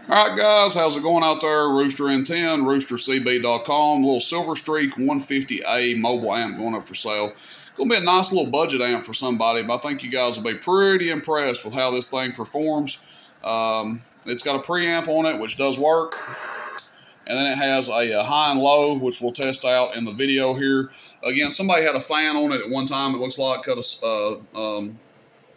All right, guys, how's it going out there? Rooster N10, roostercb.com. Little Silver Streak 150A mobile amp going up for sale. Gonna be a nice little budget amp for somebody, but I think you guys will be pretty impressed with how this thing performs. It's got a preamp on it, which does work. And then it has a high and low, which we'll test out in the video here. Again, somebody had a fan on it at one time. It looks like cut a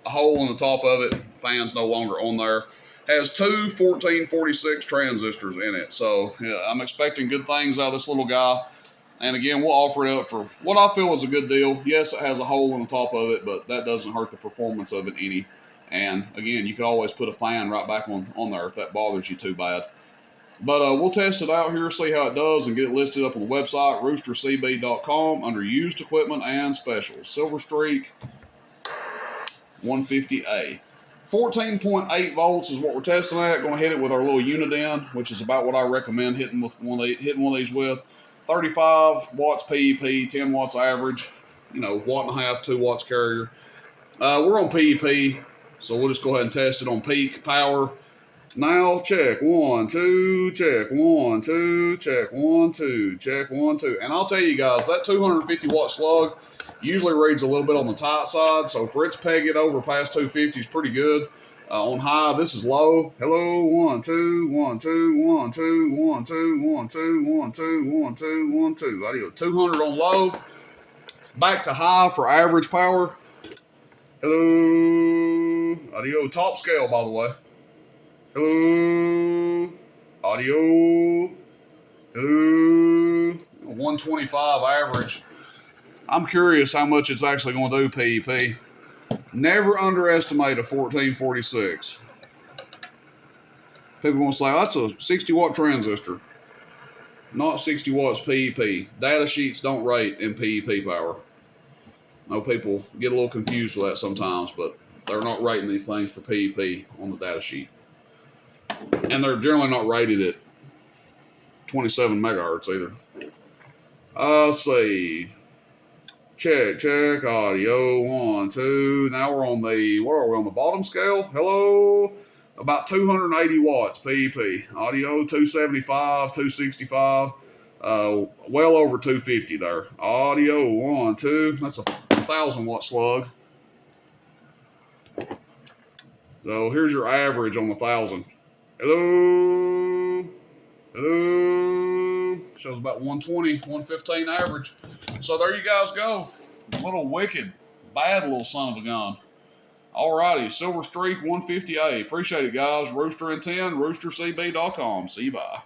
hole in the top of it. Fan's no longer on there. Has two 1446 transistors in it. So yeah, I'm expecting good things out of this little guy. And again, we'll offer it up for what I feel is a good deal. Yes, it has a hole in the top of it, but that doesn't hurt the performance of it any. And again, you can always put a fan right back on there if that bothers you too bad. But we'll test it out here, see how it does, and get it listed up on the website, roostercb.com, under used equipment and specials. Silver Streak 150A. 14.8 volts is what we're testing at. Going to hit it with our little Uniden, which is about what I recommend hitting one of these with. 35 watts PEP, 10 watts average. You know, watt and a half, 2 watts carrier. We're on PEP, so we'll just go ahead and test it on peak power. Now check 1, 2, check 1, 2, check 1, 2, check 1, 2. And I'll tell you guys, that 250 watt slug usually reads a little bit on the tight side, so for it to peg it over past 250 is pretty good. On high, this is low. Hello, 1, 2, 1, 2, 1, 2, 1, 2, 1, 2, 1, 2, 1, 2, 1, 2. Audio 200 on low. Back to high for average power. Hello. Audio top scale, by the way. Hello. Audio. Hello. 125 average. I'm curious how much it's actually going to do PEP. Never underestimate a 1446. People are going to say, oh, that's a 60 watt transistor. Not 60 watts PEP. Data sheets don't rate in PEP power. I know people get a little confused with that sometimes, but they're not rating these things for PEP on the data sheet. And they're generally not rated at 27 megahertz either. Let's see. Check, audio, 1, 2. Now we're on the, what are we on the bottom scale? Hello, about 280 watts PEP. Audio 275, 265, well over 250 there. Audio 1, 2. That's a 1,000 watt slug. So here's your average on the 1,000. Hello, hello. Shows about 120, 115 average. So there you guys go. Little wicked, bad little son of a gun. Alrighty, Silver Streak 150A. Appreciate it, guys. Rooster N10, roostercb.com. See you, bye.